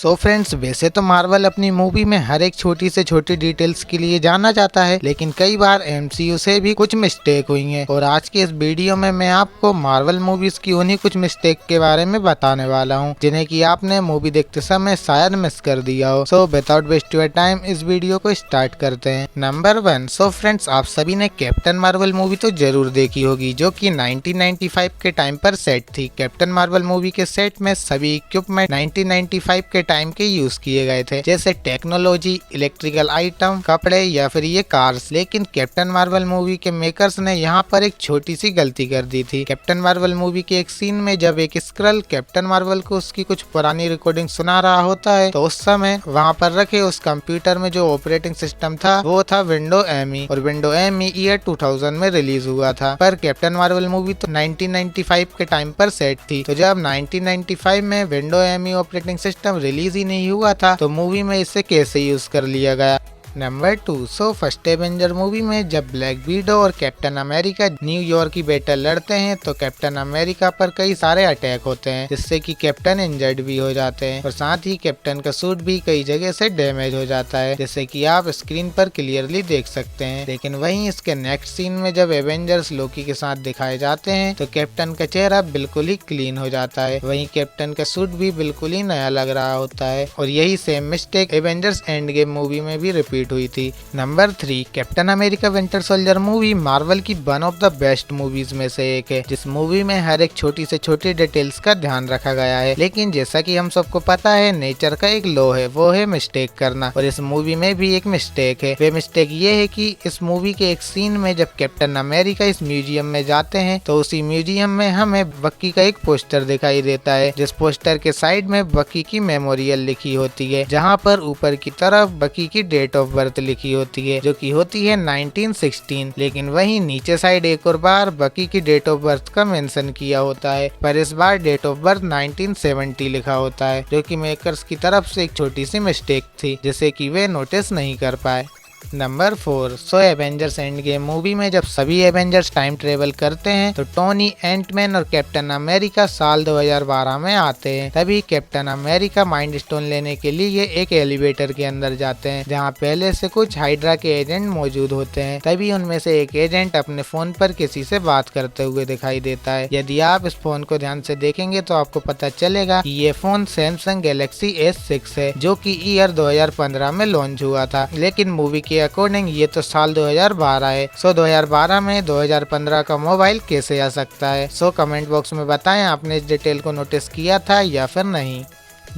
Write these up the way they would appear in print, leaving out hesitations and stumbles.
So friends, वैसे तो Marvel अपनी मूवी में हर एक छोटी से छोटी डिटेल्स के लिए जाना जाता है, लेकिन कई बार एमसीयू से भी कुछ मिस्टेक हुई हैं। और आज के इस वीडियो में मैं आपको मार्वल मूवीज की उन्हीं कुछ मिस्टेक के बारे में बताने वाला हूं, जिन्हें कि आपने मूवी देखते समय शायद मिस कर दिया हो। So without waste your time इस वीडियो को स्टार्ट करते हैं। नंबर 1। सो फ्रेंड्स, आप सभी ने कैप्टन मार्वल मूवी तो जरूर देखी होगी, जो कि 1995 के टाइम पर सेट थी। कैप्टन मार्वल मूवी के सेट में सभी इक्विपमेंट 1995 के टाइम के यूज किए गए थे, जैसे टेक्नोलॉजी, इलेक्ट्रिकल आइटम, कपड़े या फिर ये कार्स। लेकिन कैप्टन मार्वल मूवी के मेकर्स ने यहाँ पर एक छोटी सी गलती कर दी थी। कैप्टन मार्वल मूवी के एक सीन में जब एक स्क्रल कैप्टन मार्वल को उसकी कुछ पुरानी रिकॉर्डिंग सुना रहा होता है, तो उस समय वहाँ पर रखे उस कंप्यूटर में जो ऑपरेटिंग सिस्टम था वो था विंडो एमई, और विंडो एमई ईयर 2000 में रिलीज हुआ था। पर कैप्टन मार्वल मूवी तो 1995 के टाइम पर सेट थी, तो जब 1995 में window ME operating system release ही नहीं हुआ था, तो मूवी में इसे कैसे यूज कर लिया गया। Number 2। So first Avenger movie में जब ब्लैक विडो और कैप्टन अमेरिका न्यूयॉर्क की बैटल लड़ते हैं, तो कैप्टन अमेरिका पर कई सारे अटैक होते हैं, जिससे कि कैप्टन इंजर्ड भी हो जाते हैं, और साथ ही कैप्टन का सूट भी कई जगह से डैमेज हो जाता है, जैसे कि आप स्क्रीन पर क्लियरली देख सकते हैं। लेकिन वहीं इसके नेक्स्ट सीन में जब एवेंजर्स लोकी के साथ दिखाए जाते हैं, तो कैप्टन का चेहरा बिल्कुल ही क्लीन हो जाता है, वहीं कैप्टन का सूट भी बिल्कुल ही नया लग रहा होता है। और यही same mistake Avengers end game movie में भी रिपीट हुई थी। Number 3। Captain America Winter Soldier movie Marvel की one of the best movies में से एक है, जिस मूवी में हर एक छोटी से छोटी डिटेल्स का ध्यान रखा गया है। लेकिन जैसा कि हम सबको पता है, नेचर का एक लॉ है, वो है मिस्टेक करना, और इस मूवी में भी एक मिस्टेक है। वे मिस्टेक ये है कि इस मूवी के एक सीन में जब कैप्टन अमेरिका इस म्यूजियम में जाते हैं, तो उसी म्यूजियम में हमें बक्की का एक पोस्टर दिखाई देता है, जिस पोस्टर के साइड में बक्की की मेमोरियल लिखी होती है, जहाँ पर ऊपर की तरफ बक्की की डेट ऑफ बर्थ लिखी होती है, जो कि होती है 1916। लेकिन वहीं नीचे साइड एक और बार बकी की डेट ऑफ बर्थ का मेंशन किया होता है, पर इस बार डेट ऑफ बर्थ 1970 लिखा होता है, जो कि मेकर्स की तरफ से एक छोटी सी मिस्टेक थी, जिसे कि वे नोटिस नहीं कर पाए। नंबर 4। सो एवेंजर्स एंड गेम मूवी में जब सभी एवेंजर्स टाइम ट्रेवल करते हैं, तो टोनी, एंटमैन और कैप्टन अमेरिका साल 2012 में आते हैं। तभी कैप्टन अमेरिका माइंड स्टोन लेने के लिए एक एलिवेटर के अंदर जाते हैं, जहां पहले से कुछ हाइड्रा के एजेंट मौजूद होते हैं। तभी उनमें से एक एजेंट अपने फोन पर किसी से बात करते हुए दिखाई देता है। यदि आप इस फोन को ध्यान से देखेंगे तो आपको पता चलेगा कि ये फोन सैमसंग गैलेक्सी S6 है, जो कि ईयर 2015 में लॉन्च हुआ था। लेकिन मूवी के अकॉर्डिंग ये तो साल 2012 है। सो 2012 में 2015 का मोबाइल कैसे आ सकता है? सो कमेंट बॉक्स में बताएं, आपने इस डिटेल को नोटिस किया था या फिर नहीं।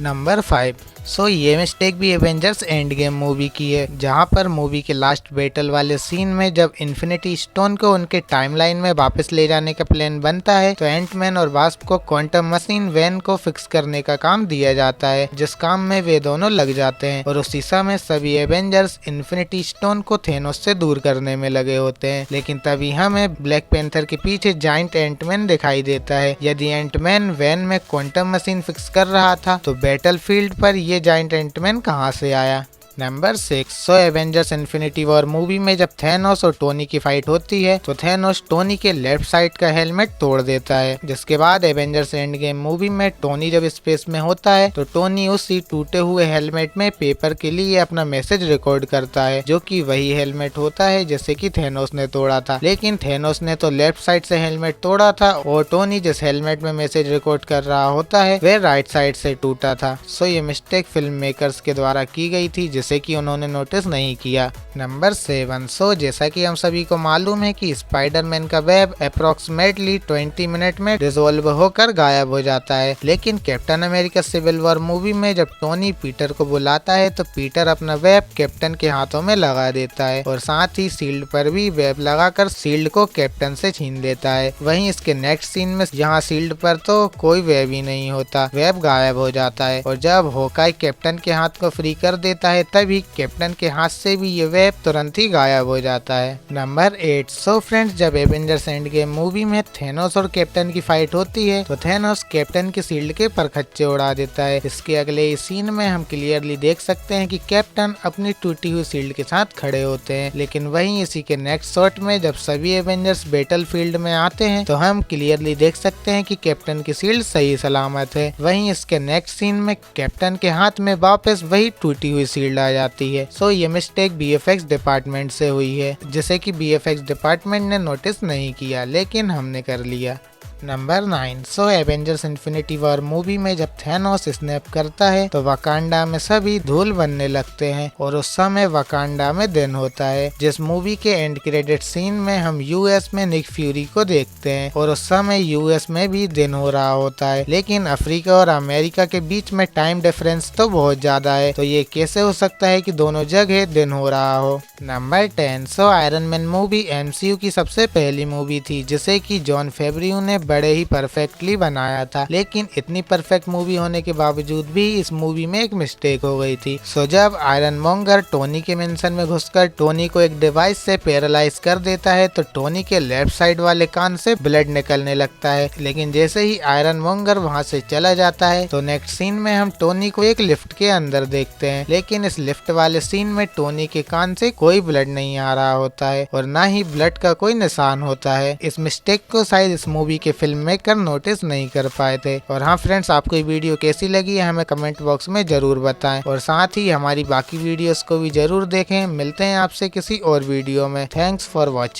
नंबर 5। सो ये मिस्टेक भी एवेंजर्स एंड गेम मूवी की है, जहां पर मूवी के लास्ट बैटल वाले सीन में जब इन्फिनिटी स्टोन को उनके टाइमलाइन में वापस ले जाने का प्लान बनता है, तो एंटमैन और वास्प को क्वांटम मशीन वैन को फिक्स करने का काम दिया जाता है, जिस काम में वे दोनों लग जाते हैं। और उसी समय सभी एवेंजर्स इन्फिनिटी स्टोन को थेनोस से दूर करने में लगे होते हैं। लेकिन तभी हमें ब्लैक पैंथर के पीछे जाइंट एंटमैन दिखाई देता है। यदि एंटमैन वैन में क्वांटम मशीन फिक्स कर रहा था, तो बैटलफील्ड पर ये जाइंट एंटमैन कहां से आया। नंबर 6। सो एवेंजर्स इन्फिनिटी वॉर मूवी में जब थैनोस और टोनी की फाइट होती है, तो थैनोस टोनी के लेफ्ट साइड का हेलमेट तोड़ देता है। जिसके बाद एवेंजर्स एंड गेम मूवी में टोनी जब स्पेस में होता है, तो टोनी उसी टूटे हुए हेलमेट में पेपर के लिए अपना मैसेज रिकॉर्ड करता है, जो कि वही हेलमेट होता है जैसे कि थैनोस ने तोड़ा था। लेकिन थैनोस ने तो लेफ्ट साइड से हेलमेट तोड़ा था, और टोनी जिस हेलमेट में मैसेज रिकॉर्ड कर रहा होता है वह राइट साइड से टूटा था। सो ये मिस्टेक फिल्म मेकर्स के द्वारा की गई थी, जिसे कि उन्होंने नोटिस नहीं किया। नंबर 7। सो जैसा कि हम सभी को मालूम है कि स्पाइडरमैन का वेब अप्रोक्सीमेटली 20 मिनट में डिसॉल्व होकर गायब हो जाता है। लेकिन Captain America Civil War movie में जब टोनी पीटर को बुलाता है, तो पीटर अपना वेब कैप्टन के हाथों में लगा देता है, और साथ ही शील्ड पर भी वेब लगाकर शील्ड को कैप्टन से छीन लेता है। वहीं इसके नेक्स्ट सीन में यहाँ शील्ड पर तो कोई वेब ही नहीं होता, वेब गायब हो जाता है। और जब होकाई कैप्टन के हाथ को फ्री कर देता है, तभी कैप्टन के हाथ से भी ये वेब तुरंत ही गायब हो जाता है। नंबर 8। सो फ्रेंड्स, जब एवेंजर्स एंड गेम मूवी में थेनोस और कैप्टन की फाइट होती है तो थेनोस कैप्टन के शील्ड के परखच्चे उड़ा देता है। इसके अगले सीन में हम क्लियरली देख सकते हैं कि कैप्टन अपनी टूटी हुई शील्ड के साथ खड़े होते हैं। लेकिन वहीं इसी के नेक्स्ट शॉट में जब सभी एवेंजर्स बैटल फील्ड में आते हैं तो हम क्लियरली देख सकते हैं कि कैप्टन की शील्ड सही सलामत है। वहीं इसके नेक्स्ट सीन में कैप्टन के हाथ में वापस वही टूटी हुई शील्ड आ जाती है। सो ये मिस्टेक बीएफएक्स डिपार्टमेंट से हुई है, जिसे कि बीएफएक्स डिपार्टमेंट ने नोटिस नहीं किया, लेकिन हमने कर लिया। नंबर 9। सो एवेंजर्स इन्फिनिटी वॉर मूवी में जब थैनोस स्नैप करता है तो वकांडा में सभी धूल बनने लगते हैं और उस समय वकांडा में दिन होता है। जिस मूवी के एंड क्रेडिट सीन में हम यूएस में निक फ्यूरी को देखते हैं और उस समय यूएस में भी दिन हो रहा होता है, लेकिन अफ्रीका और अमेरिका के बीच में टाइम डिफरेंस तो बहुत ज्यादा है। तो ये कैसे हो सकता है कि दोनों जगह दिन हो रहा हो। Number 10। So iron man movie MCU की सबसे पहली मूवी थी जिसे कि जॉन फेब्रियो ने बड़े ही परफेक्टली बनाया था, लेकिन इतनी परफेक्ट मूवी होने के बावजूद भी इस मूवी में एक मिस्टेक हो गई थी। सो जब आयरन मॉन्गर टोनी के मेंशन में घुसकर टोनी को एक डिवाइस से पैरालाइज कर देता है तो टोनी के लेफ्ट साइड वाले कान से ब्लड निकलने लगता है। लेकिन जैसे ही आयरन मॉन्गर वहां से चला जाता है तो नेक्स्ट सीन में हम टोनी को एक लिफ्ट के अंदर देखते हैं, लेकिन इस लिफ्ट वाले सीन में टोनी के कान से कोई ब्लड नहीं आ रहा होता है और ना ही ब्लड का कोई निशान होता है। इस मिस्टेक को शायद इस मूवी के फिल्म मेकर नोटिस नहीं कर पाए थे। और हाँ फ्रेंड्स, आपको ये वीडियो कैसी लगी है हमें कमेंट बॉक्स में जरूर बताएं और साथ ही हमारी बाकी वीडियोस को भी जरूर देखें। मिलते हैं आपसे किसी और वीडियो में। Thanks for watching.